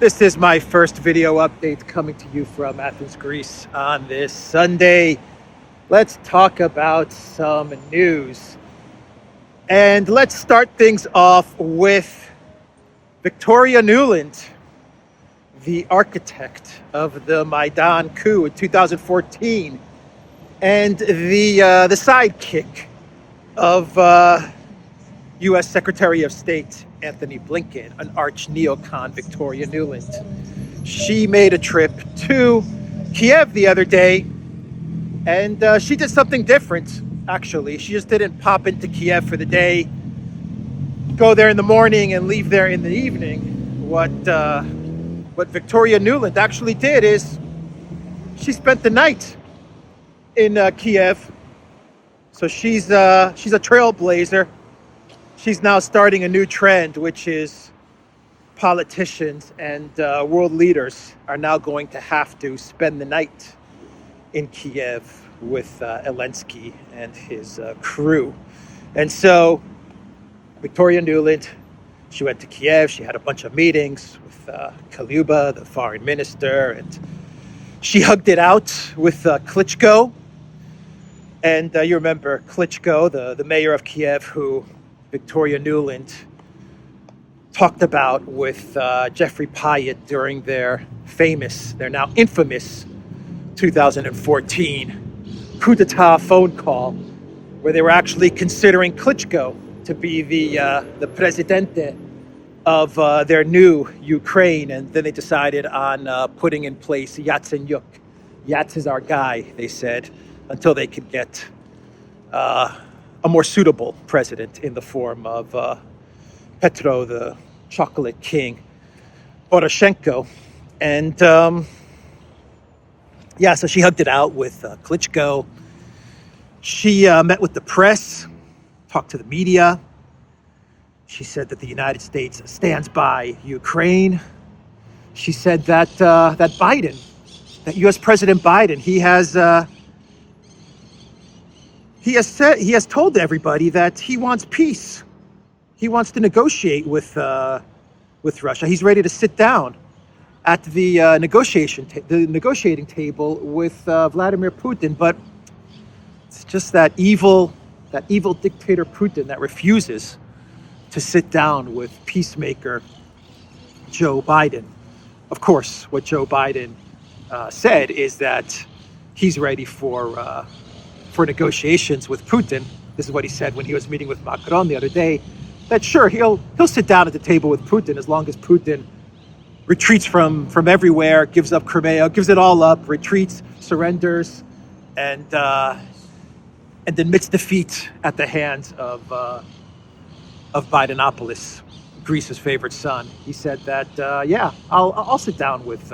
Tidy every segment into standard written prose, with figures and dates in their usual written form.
This is my first video update coming to you from Athens, Greece on this Sunday. Let's talk about some news. And let's start things off with Victoria Nuland, the architect of the Maidan coup in 2014, and the sidekick of U.S. Secretary of State Anthony Blinken, an arch neocon, Victoria Nuland. She made a trip to Kiev the other day, and she did something different, actually. She just didn't pop into Kiev for the day, go there in the morning and leave there in the evening. What Victoria Nuland actually did is she spent the night in Kiev. So she's a trailblazer. She's now starting a new trend, which is politicians and world leaders are now going to have to spend the night in Kiev with Elensky and his crew. And so Victoria Nuland, she went to Kiev. She had a bunch of meetings with Kaluba, the foreign minister, and she hugged it out with Klitschko. And you remember Klitschko, the mayor of Kiev, who Victoria Nuland talked about with Jeffrey Pyatt during their now infamous 2014 coup d'etat phone call, where they were actually considering Klitschko to be the presidente of their new Ukraine, and then they decided on putting in place Yatsenyuk. Yats is our guy, they said, until they could get a more suitable president in the form of Petro, the chocolate king, Poroshenko. And so she hugged it out with Klitschko. She met with the press, talked to the media. She said that the United States stands by Ukraine. She said that Biden, that U.S. President Biden, he has told everybody that he wants peace. He wants to negotiate with Russia. He's ready to sit down at the negotiating table with Vladimir Putin. But it's just that evil dictator Putin that refuses to sit down with peacemaker Joe Biden. Of course, what Joe Biden said is that he's ready for negotiations with Putin. This is what he said when he was meeting with Macron the other day, that sure, he'll sit down at the table with Putin as long as Putin retreats from everywhere, gives up Crimea, gives it all up, retreats, surrenders, and admits defeat at the hands of Bidenopoulos, Greece's favorite son. He said that, I'll sit down with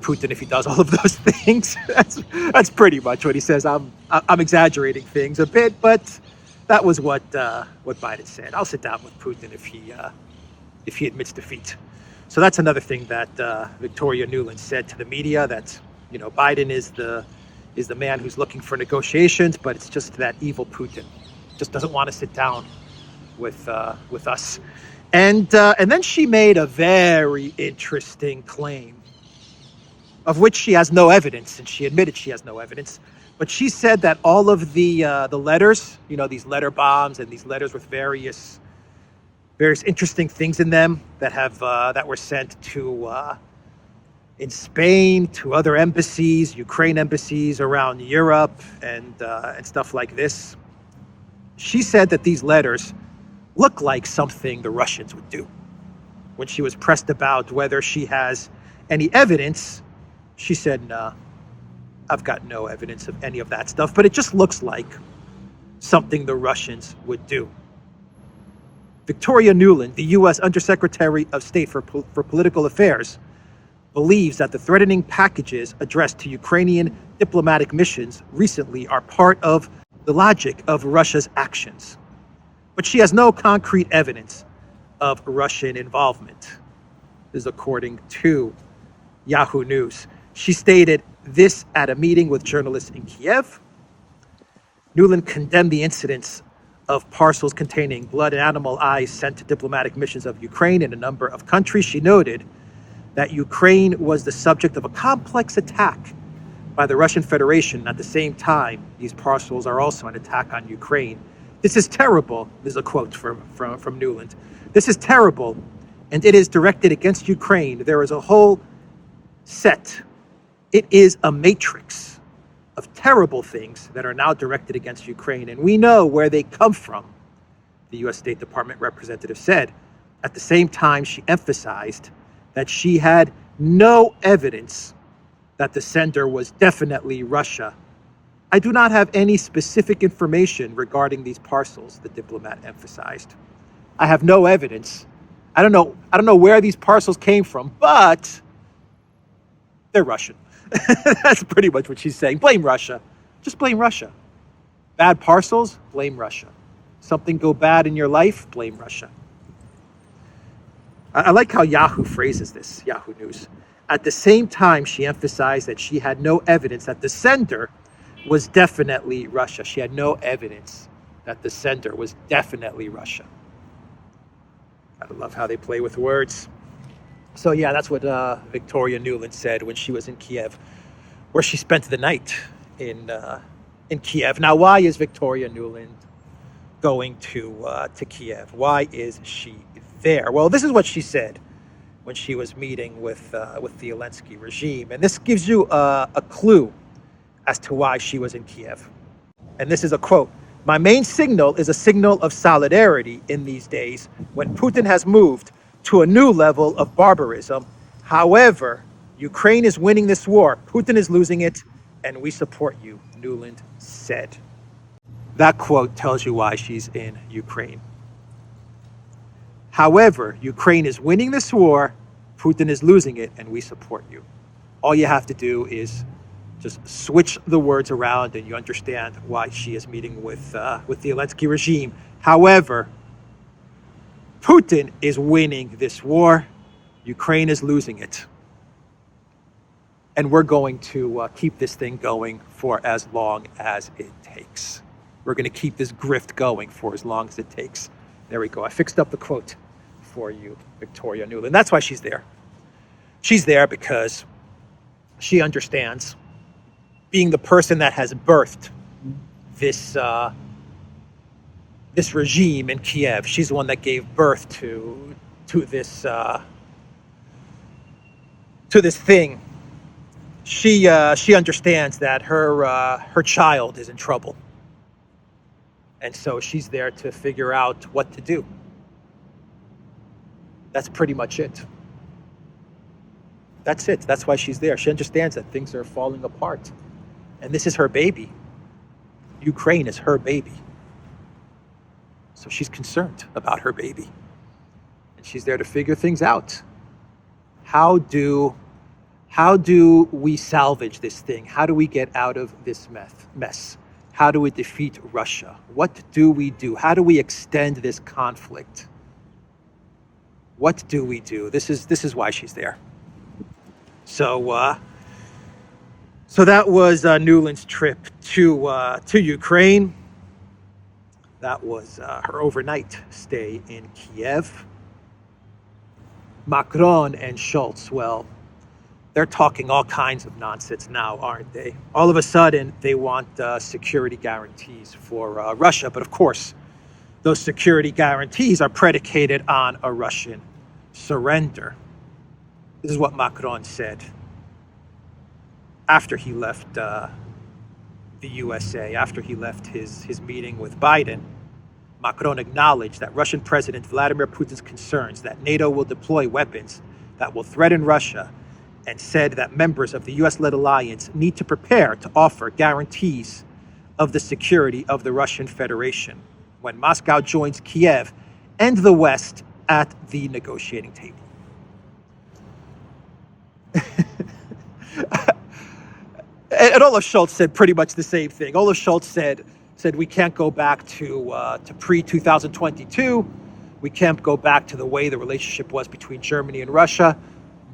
Putin if he does all of those things. That's pretty much what he says. I'm exaggerating things a bit, but that was what Biden said. I'll sit down with Putin if he admits defeat. So that's another thing that Victoria Nuland said to the media, that Biden is the man who's looking for negotiations, but it's just that evil Putin just doesn't want to sit down with us. And then she made a very interesting claim, of which she has no evidence, and she admitted she has no evidence. But she said that all of the letters, these letter bombs and these letters with various interesting things in them that were sent to in Spain, to other embassies, Ukraine embassies around Europe, and stuff like this. She said that these letters look like something the Russians would do. When she was pressed about whether she has any evidence, she said, "Nah, I've got no evidence of any of that stuff, but it just looks like something the Russians would do." Victoria Nuland, the U.S. Undersecretary of State for Political Affairs, believes that the threatening packages addressed to Ukrainian diplomatic missions recently are part of the logic of Russia's actions. But she has no concrete evidence of Russian involvement. This is according to Yahoo News. She stated this at a meeting with journalists in Kiev. Nuland condemned the incidents of parcels containing blood and animal eyes sent to diplomatic missions of Ukraine in a number of countries. She noted that Ukraine was the subject of a complex attack by the Russian Federation. At the same time, these parcels are also an attack on Ukraine. This is terrible. This is a quote from Nuland. This is terrible, and it is directed against Ukraine. There is a whole set. It is a matrix of terrible things that are now directed against Ukraine, and we know where they come from, the U.S. State Department representative said. At the same time, she emphasized that she had no evidence that the sender was definitely Russia. I do not have any specific information regarding these parcels, the diplomat emphasized. I have no evidence. I don't know where these parcels came from, but they're Russian. That's pretty much what she's saying. Blame Russia. Just blame Russia. Bad parcels, blame Russia. Something go bad in your life, blame Russia. I like how Yahoo phrases this, Yahoo News. At the same time, she emphasized that she had no evidence that the sender was definitely Russia. She had no evidence that the sender was definitely Russia. I love how they play with words. So yeah, that's what Victoria Nuland said when she was in Kiev, where she spent the night in Kiev. Now, why is Victoria Nuland going to Kiev? Why is she there? Well, this is what she said when she was meeting with the Elensky regime, and this gives you a clue as to why she was in Kiev. And this is a quote: "My main signal is a signal of solidarity in these days when Putin has moved to a new level of barbarism. However, Ukraine is winning this war. Putin is losing it, and we support you," Nuland said. That quote tells you why she's in Ukraine. However, Ukraine is winning this war, Putin is losing it, and we support you. All you have to do is just switch the words around and you understand why she is meeting with the Elensky regime. However, Putin is winning this war, Ukraine is losing it. And we're going to keep this thing going for as long as it takes. We're going to keep this grift going for as long as it takes. There we go. I fixed up the quote for you, Victoria Nuland. That's why she's there. She's there because she understands, being the person that has birthed this this regime in Kiev. She's the one that gave birth to this thing. She understands that her child is in trouble, and so she's there to figure out what to do. That's pretty much it. That's it. That's why she's there. She understands that things are falling apart. And this is her baby. Ukraine is her baby. So she's concerned about her baby. And she's there to figure things out. How do we salvage this thing? How do we get out of this mess? How do we defeat Russia? What do we do? How do we extend this conflict? What do we do? This is why she's there. So that was Nuland's trip to Ukraine. That was her overnight stay in Kiev. Macron and Schultz, well, they're talking all kinds of nonsense now, aren't they? All of a sudden, they want security guarantees for Russia. But of course, those security guarantees are predicated on a Russian surrender. This is what Macron said after he left the USA, after he left his meeting with Biden. Macron acknowledged that Russian President Vladimir Putin's concerns that NATO will deploy weapons that will threaten Russia, and said that members of the US-led alliance need to prepare to offer guarantees of the security of the Russian Federation when Moscow joins Kiev and the West at the negotiating table. And Olaf Scholz said pretty much the same thing. Olaf Scholz said we can't go back to pre-2022. We can't go back to the way the relationship was between Germany and Russia,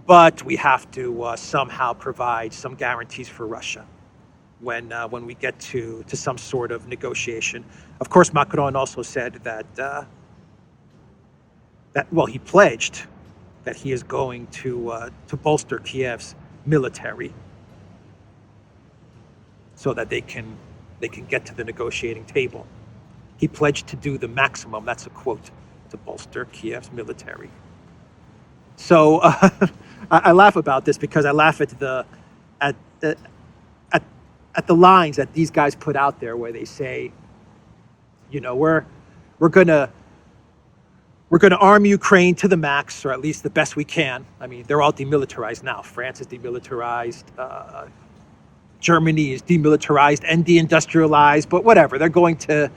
but we have to somehow provide some guarantees for Russia when we get to some sort of negotiation. Of course, Macron also said that he pledged that he is going to bolster Kiev's military so that they can get to the negotiating table. He pledged to do the maximum, that's a quote, to bolster Kiev's military. So I laugh about this because I laugh at the lines that these guys put out there where they say, you know, we're gonna arm Ukraine to the max, or at least the best we can. I mean, they're all demilitarized now. France is demilitarized. Germany is demilitarized and deindustrialized, but whatever. They're going to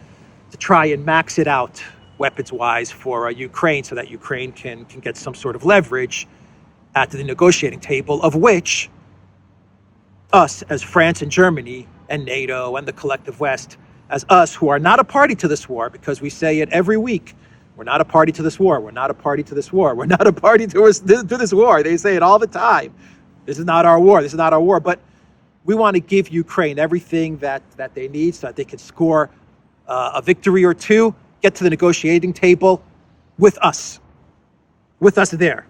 try and max it out weapons-wise for Ukraine so that Ukraine can get some sort of leverage at the negotiating table, of which us as France and Germany and NATO and the collective West, as us who are not a party to this war, because we say it every week, we're not a party to this war, we're not a party to this war, we're not a party to this war. They say it all the time. This is not our war, this is not our war. But we want to give Ukraine everything that they need so that they can score a victory or two, get to the negotiating table with us there,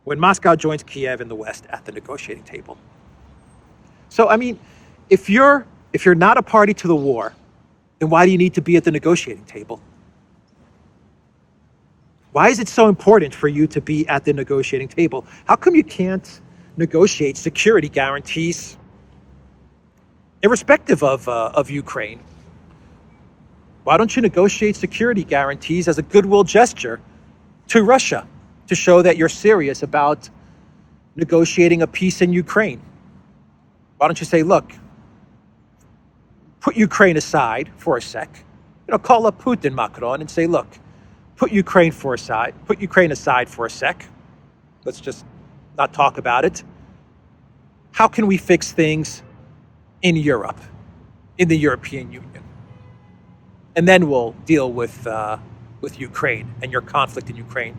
when Moscow joins Kiev in the West at the negotiating table. So, I mean, if you're not a party to the war, then why do you need to be at the negotiating table? Why is it so important for you to be at the negotiating table? How come you can't negotiate security guarantees irrespective of Ukraine? Why don't you negotiate security guarantees as a goodwill gesture to Russia to show that you're serious about negotiating a peace in Ukraine? Why don't you say, look, put Ukraine aside for a sec, call up Putin, Macron, and say, look, put Ukraine aside for a sec. Let's just not talk about it. How can we fix things in Europe, in the European Union? And then we'll deal with Ukraine and your conflict in Ukraine.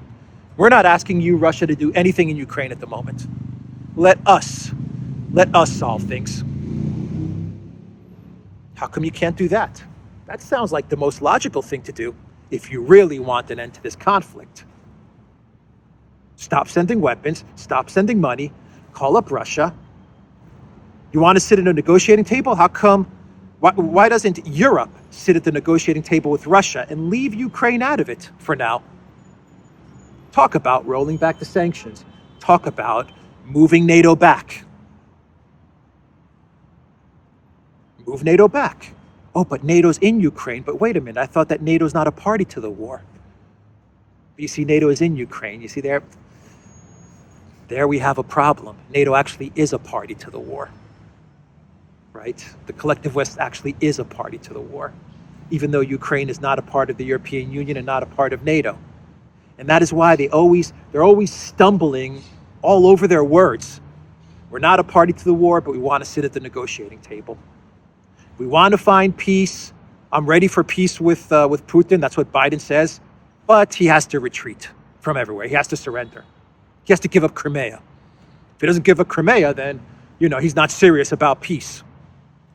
We're not asking you, Russia, to do anything in Ukraine at the moment. Let us solve things. How come you can't do that? That sounds like the most logical thing to do if you really want an end to this conflict. Stop sending weapons, stop sending money, call up Russia. You want to sit at a negotiating table? How come? Why doesn't Europe sit at the negotiating table with Russia and leave Ukraine out of it for now? Talk about rolling back the sanctions. Talk about moving NATO back. Move NATO back. Oh, but NATO's in Ukraine. But wait a minute, I thought that NATO's not a party to the war. But you see, NATO is in Ukraine. You see, there we have a problem. NATO actually is a party to the war. Right? The collective West actually is a party to the war, even though Ukraine is not a part of the European Union and not a part of NATO. And that is why they're always stumbling all over their words. We're not a party to the war, but we want to sit at the negotiating table. We want to find peace. I'm ready for peace with Putin. That's what Biden says. But he has to retreat from everywhere. He has to surrender. He has to give up Crimea. If he doesn't give up Crimea, then, he's not serious about peace.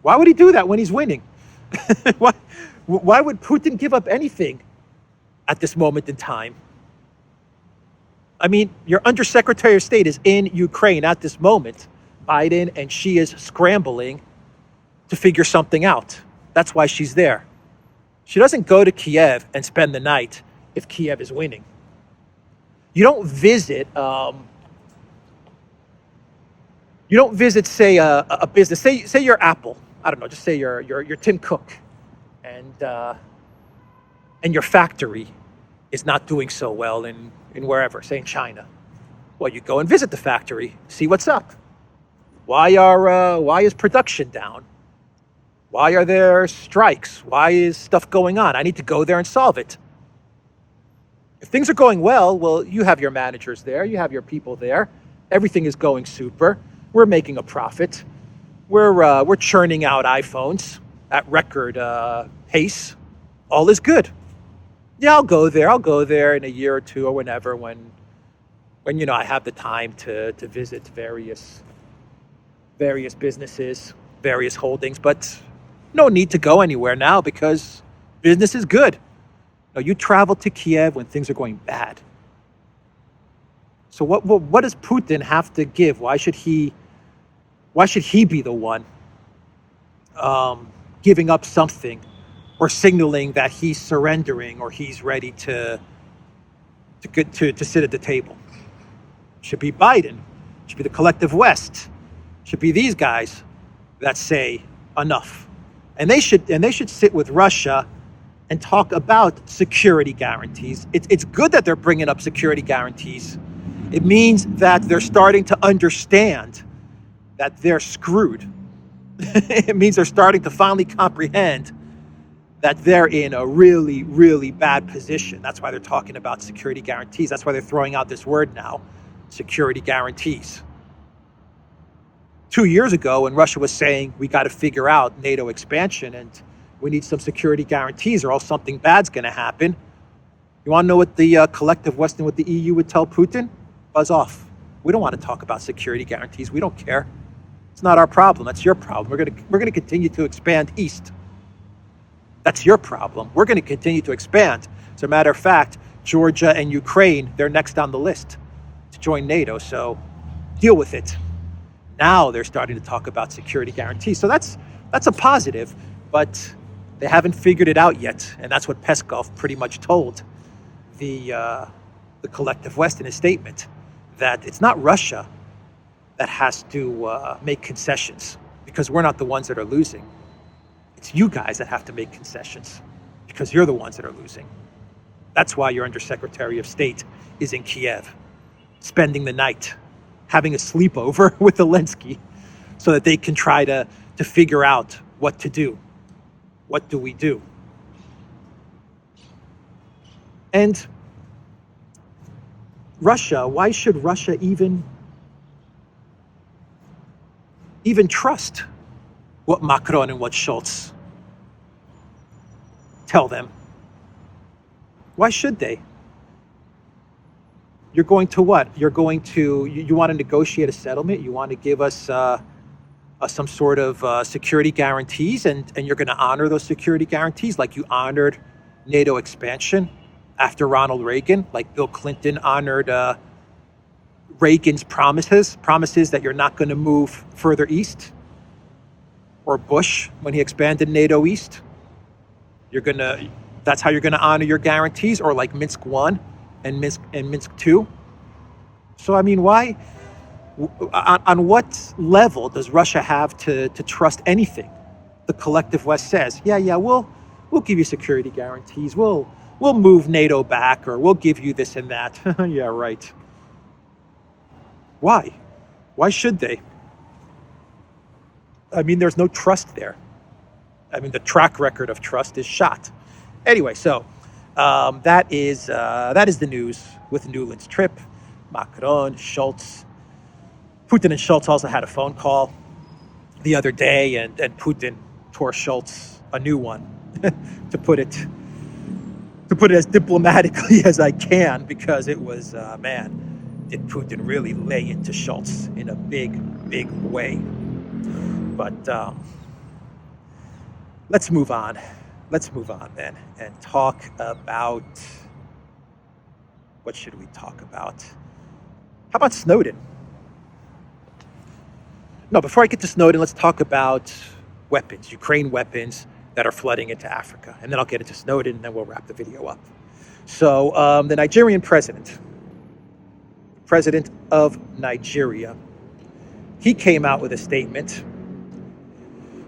Why would he do that when he's winning? Why would Putin give up anything at this moment in time? I mean, your Undersecretary of State is in Ukraine at this moment, Biden, and she is scrambling to figure something out. That's why she's there. She doesn't go to Kiev and spend the night if Kiev is winning. You don't visit, say, a business. Say you're Apple. I don't know. Just say you're Tim Cook, and your factory is not doing so well in wherever, say in China. Well, you go and visit the factory, see what's up. Why is production down? Why are there strikes? Why is stuff going on? I need to go there and solve it. If things are going well, you have your managers there, you have your people there. Everything is going super. We're making a profit. We're churning out iPhones at record pace. All is good. Yeah, I'll go there in a year or two or whenever, when I have the time to visit various businesses, various holdings, but no need to go anywhere now because business is good. No, you travel to Kiev when things are going bad. So what does Putin have to give? Why should he be the one giving up something or signaling that he's surrendering or he's ready to sit at the table? Should be Biden, should be the collective West, should be these guys that say enough. And they should sit with Russia and talk about security guarantees. It's good that they're bringing up security guarantees. It means that they're starting to understand that they're screwed. It means they're starting to finally comprehend that they're in a really, really bad position. That's why they're talking about security guarantees. That's why they're throwing out this word now, security guarantees. 2 years ago, when Russia was saying, we got to figure out NATO expansion and we need some security guarantees or else something bad's going to happen. You want to know what the collective West and what the EU would tell Putin? Buzz off. We don't want to talk about security guarantees. We don't care. It's not our problem. That's your problem. We're going to continue to expand east. That's your problem. We're going to continue to expand. As a matter of fact, Georgia and Ukraine, they're next on the list to join NATO. So deal with it. Now they're starting to talk about security guarantees. So that's a positive, but they haven't figured it out yet. And that's what Peskov pretty much told the collective West in his statement, that it's not Russia that has to make concessions because we're not the ones that are losing. It's you guys that have to make concessions because you're the ones that are losing. That's why your Undersecretary of State is in Kiev, spending the night, having a sleepover with Elensky so that they can try to figure out what to do. What do we do? And Russia, why should Russia even trust what Macron and what Scholz tell them? Why should they? You're going to what? You want to negotiate a settlement? You want to give us some sort of security guarantees, and you're going to honor those security guarantees like you honored NATO expansion after Ronald Reagan, like Bill Clinton honored Reagan's promises that you're not going to move further east, or Bush when he expanded NATO east. That's how you're going to honor your guarantees, or like Minsk 1 and Minsk 2. So I mean, why? On what level does Russia have to trust anything the collective West says? Yeah, we'll give you security guarantees. We'll move NATO back, or we'll give you this and that. Yeah, right. Why? Why should they? I mean, there's no trust there. I mean, the track record of trust is shot. Anyway, so that is the news with Nuland's trip. Macron, Scholz. Putin and Scholz also had a phone call the other day, and Putin tore Scholz a new one, to put it as diplomatically as I can, because it was, did Putin really lay into Scholz in a big, big way. But let's move on. Let's move on then and talk about, what should we talk about? How about Snowden? No, before I get to Snowden, let's talk about weapons, Ukraine weapons that are flooding into Africa. And then I'll get into Snowden, and then we'll wrap the video up. So the Nigerian president of Nigeria, he came out with a statement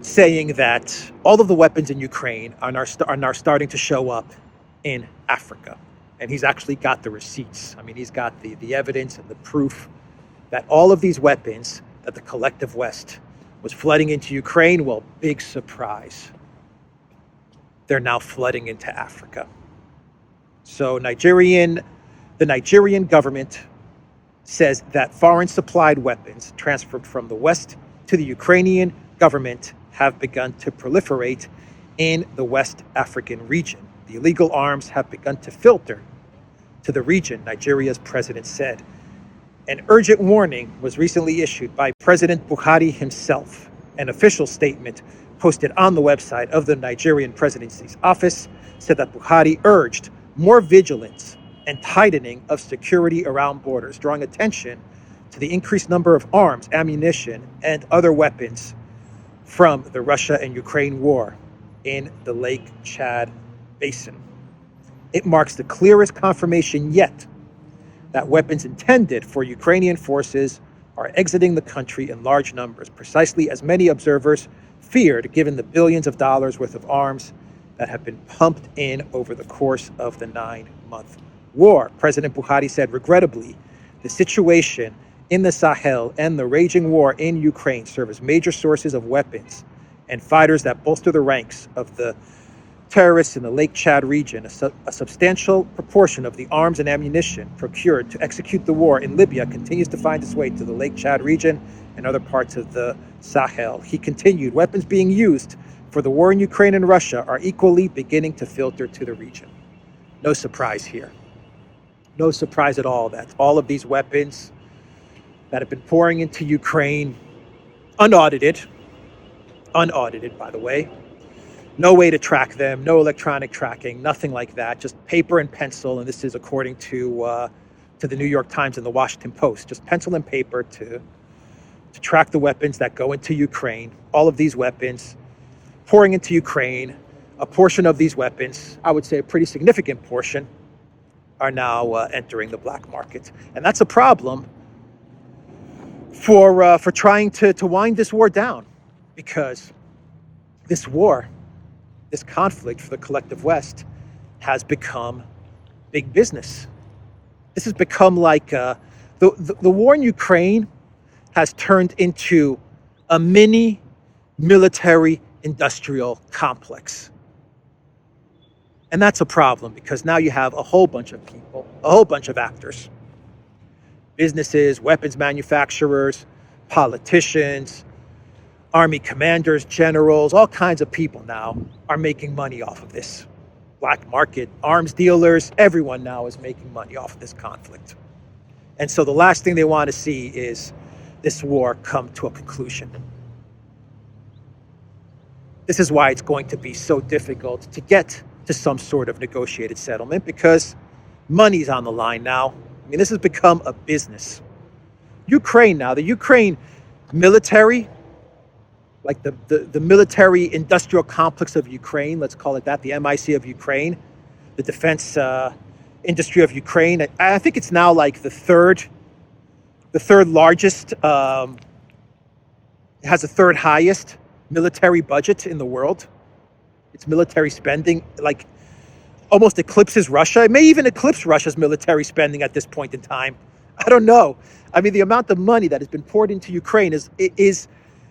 saying that all of the weapons in Ukraine are now starting to show up in Africa. And he's actually got the receipts. I mean, he's got the evidence and the proof that all of these weapons that the collective West was flooding into Ukraine, well, big surprise, they're now flooding into Africa. So the Nigerian government says that foreign supplied weapons transferred from the West to the Ukrainian government have begun to proliferate in the West African region. The illegal arms have begun to filter to the region, Nigeria's president said. An urgent warning was recently issued by President Buhari himself. An official statement posted on the website of the Nigerian presidency's office said that Buhari urged more vigilance and tightening of security around borders, drawing attention to the increased number of arms, ammunition, and other weapons from the Russia and Ukraine war in the Lake Chad Basin. It marks the clearest confirmation yet that weapons intended for Ukrainian forces are exiting the country in large numbers, precisely as many observers feared, given the billions of dollars worth of arms that have been pumped in over the course of the 9-month war. President Buhari said, regrettably, the situation in the Sahel and the raging war in Ukraine serve as major sources of weapons and fighters that bolster the ranks of the terrorists in the Lake Chad region. A substantial proportion of the arms and ammunition procured to execute the war in Libya continues to find its way to the Lake Chad region and other parts of the Sahel. He continued, weapons being used for the war in Ukraine and Russia are equally beginning to filter to the region. No surprise here. No surprise at all that all of these weapons that have been pouring into Ukraine, unaudited by the way, no way to track them, no electronic tracking, nothing like that, just paper and pencil. And this is according to the New York Times and the Washington Post, just pencil and paper to track the weapons that go into Ukraine. All of these weapons pouring into Ukraine, a portion of these weapons, I would say a pretty significant portion, are now entering the black market. And that's a problem for trying to wind this war down, because this war, this conflict for the collective West has become big business. This has become like the war in Ukraine has turned into a mini military industrial complex. And that's a problem, because now you have a whole bunch of people, a whole bunch of actors, businesses, weapons manufacturers, politicians, army commanders, generals, all kinds of people now are making money off of this black market. Arms dealers, everyone now is making money off of this conflict. And so the last thing they want to see is this war come to a conclusion. This is why it's going to be so difficult to get to some sort of negotiated settlement, because money's on the line now. I mean, this has become a business. Ukraine now, the Ukraine military, like the military industrial complex of Ukraine, let's call it that, the MIC of Ukraine, the defense industry of Ukraine. I think it's now like the third largest, it has the third highest military budget in the world. Its military spending like almost eclipses Russia. It may even eclipse Russia's military spending at this point in time. I don't know. I mean, the amount of money that has been poured into Ukraine is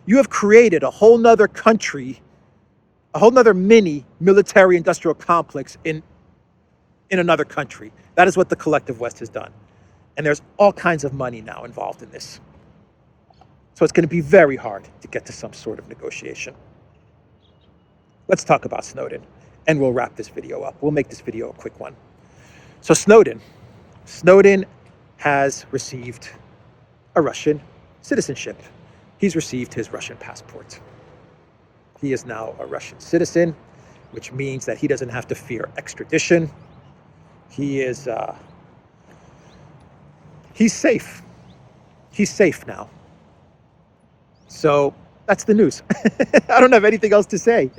you have created a whole nother country, a whole nother mini military industrial complex in another country. That is what the collective West has done. And there's all kinds of money now involved in this. So it's going to be very hard to get to some sort of negotiation. Let's talk about Snowden, and we'll wrap this video up. We'll make this video a quick one. So Snowden has received a Russian citizenship. He's received his Russian passport. He is now a Russian citizen, which means that he doesn't have to fear extradition. He is, he's safe. He's safe now. So that's the news. I don't have anything else to say.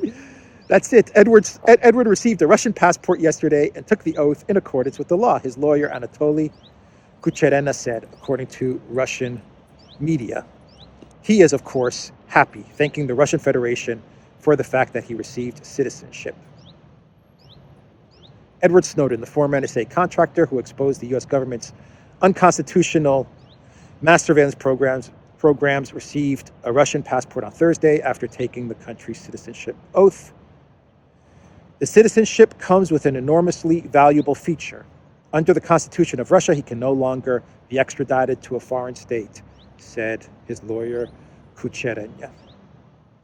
That's it. Edward received a Russian passport yesterday and took the oath in accordance with the law, his lawyer Anatoly Kucherena said, according to Russian media. He is, of course, happy, thanking the Russian Federation for the fact that he received citizenship. Edward Snowden, the former NSA contractor who exposed the U.S. government's unconstitutional mass surveillance programs, received a Russian passport on Thursday after taking the country's citizenship oath. The citizenship comes with an enormously valuable feature. Under the Constitution of Russia, he can no longer be extradited to a foreign state, said his lawyer, Kucherena.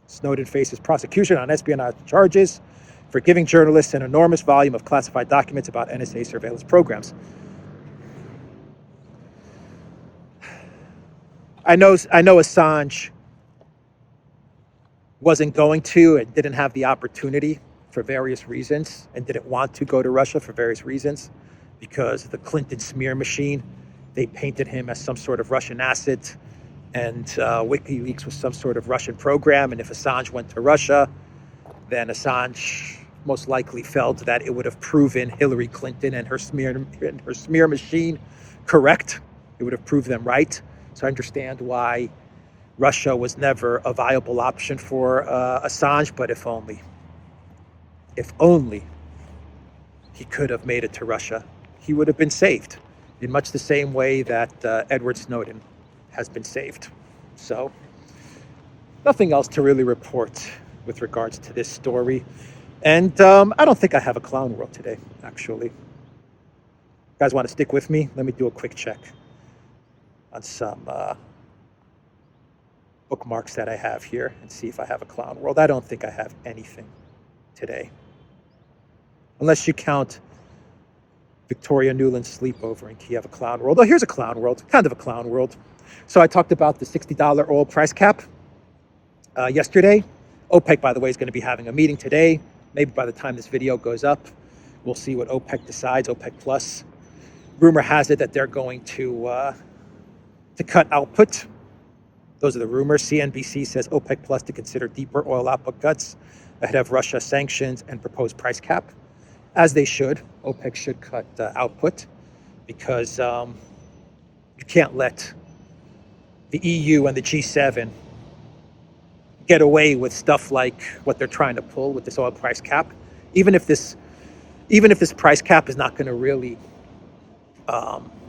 Snowden faces prosecution on espionage charges for giving journalists an enormous volume of classified documents about NSA surveillance programs. I know Assange wasn't going to and didn't have the opportunity for various reasons and didn't want to go to Russia for various reasons. because the Clinton smear machine, they painted him as some sort of Russian asset, and WikiLeaks was some sort of Russian program. And if Assange went to Russia, then Assange most likely felt that it would have proven Hillary Clinton and her smear machine correct. It would have proved them right. So I understand why Russia was never a viable option for Assange, but if only he could have made it to Russia, he would have been saved in much the same way that Edward Snowden has been saved. So nothing else to really report with regards to this story. And I don't think I have a clown world today, actually. You guys want to stick with me? Let me do a quick check on some bookmarks that I have here and see if I have a clown world. I don't think I have anything today, unless you count Victoria Nuland's sleepover in Kiev a clown world. Oh, here's a clown world, kind of a clown world. So I talked about the $60 oil price cap yesterday. OPEC, by the way, is going to be having a meeting today. Maybe by the time this video goes up, we'll see what OPEC decides, OPEC Plus. Rumor has it that they're going to cut output. Those are the rumors. CNBC says OPEC Plus to consider deeper oil output cuts ahead of Russia sanctions and proposed price cap. As they should. OPEC should cut output because you can't let the EU and the G7 get away with stuff like what they're trying to pull with this oil price cap. Even if this price cap is not going to really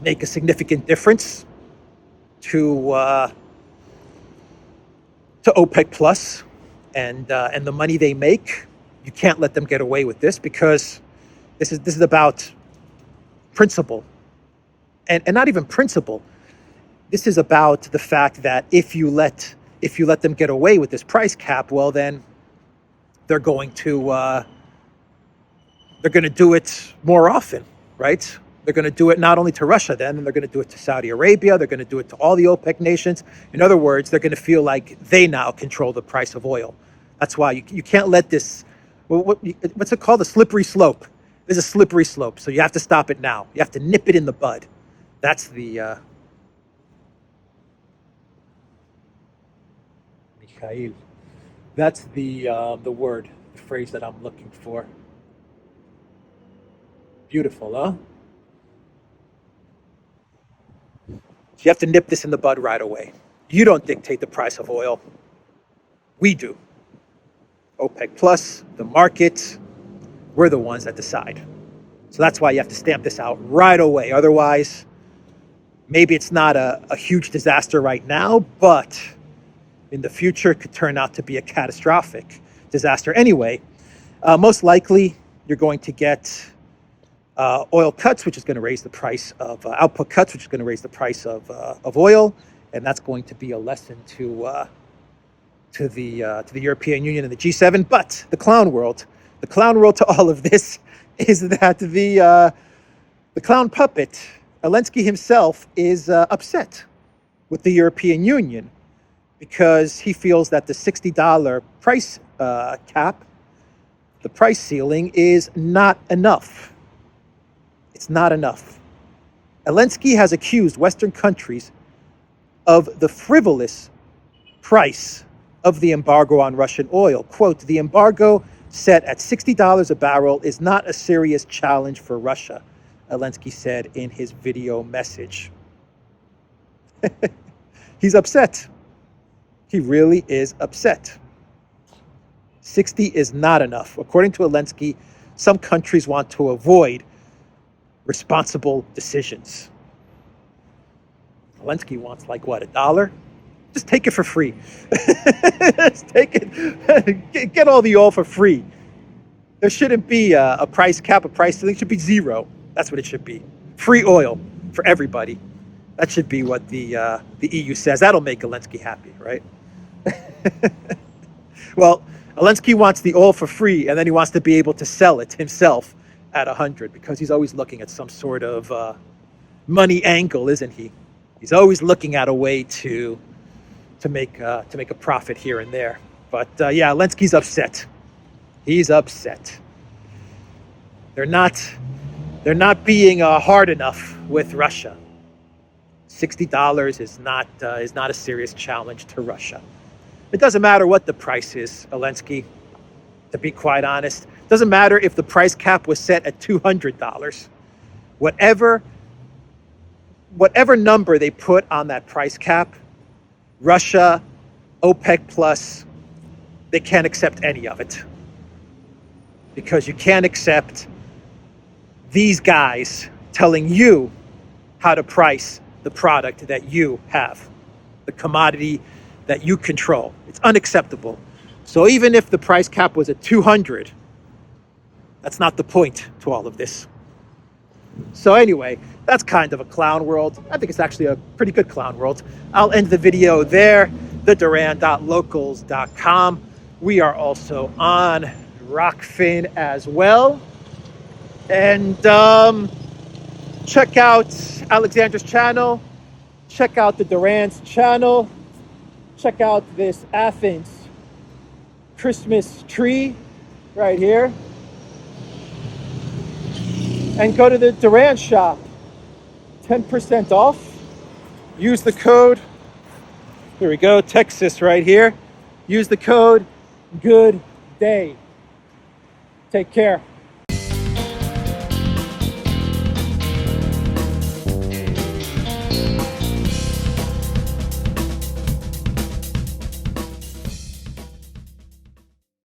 make a significant difference to OPEC Plus and the money they make, you can't let them get away with this, because this is about principle, and not even principle. This is about the fact that if you let them get away with this price cap, well, then they're going to do it more often, right? They're going to do it not only to Russia, then, and they're going to do it to Saudi Arabia. They're going to do it to all the OPEC nations. In other words, they're going to feel like they now control the price of oil. That's why you can't let this, what's it called? A slippery slope. There's a slippery slope, so you have to stop it now. You have to nip it in the bud. That's the Mikhail. That's the word, the phrase that I'm looking for. Beautiful, huh? So you have to nip this in the bud right away. You don't dictate the price of oil. We do. OPEC Plus, the market, we're the ones that decide. So that's why you have to stamp this out right away. Otherwise, maybe it's not a huge disaster right now, but in the future it could turn out to be a catastrophic disaster anyway. Most likely, you're going to get oil cuts, which is going to raise the price of output cuts, which is going to raise the price of oil, and that's going to be a lesson to the European Union and the G7. But the clown world to all of this is that the clown puppet Elensky himself is upset with the European Union because he feels that the $60 price cap, the price ceiling, is not enough. It's not enough. Elensky has accused Western countries of the frivolous price of the embargo on Russian oil. Quote, the embargo set at $60 a barrel is not a serious challenge for Russia, Elensky said in his video message. He's upset. He really is upset. 60 is not enough. According to Elensky, some countries want to avoid responsible decisions. Elensky wants like what, $1? Just take it for free. Just take it. Get all the oil for free. There shouldn't be a price cap, a price ceiling. It should be zero. That's what it should be. Free oil for everybody. That should be what the EU says. That'll make Elensky happy, right? Well, Elensky wants the oil for free, and then he wants to be able to sell it himself at 100, because he's always looking at some sort of money angle, isn't he? He's always looking at a way to make a profit here and there. But yeah, Elensky's upset. He's upset. They're not They're not being hard enough with Russia. $60 is not a serious challenge to Russia. It doesn't matter what the price is, Elensky, to be quite honest. It doesn't matter if the price cap was set at $200. Whatever number they put on that price cap, Russia, OPEC Plus, they can't accept any of it. Because you can't accept these guys telling you how to price the product that you have, the commodity that you control. It's unacceptable. So even if the price cap was at 200, that's not the point to all of this. So anyway, that's kind of a clown world. I think it's actually a pretty good clown world. I'll end the video there, theduran.locals.com. We are also on Rockfin as well. And check out Alexander's channel. Check out the Duran's channel. Check out this Athens Christmas tree right here. And go to the Duran shop. 10% off. Use the code. Here we go. Texas right here. Use the code. Good day. Take care.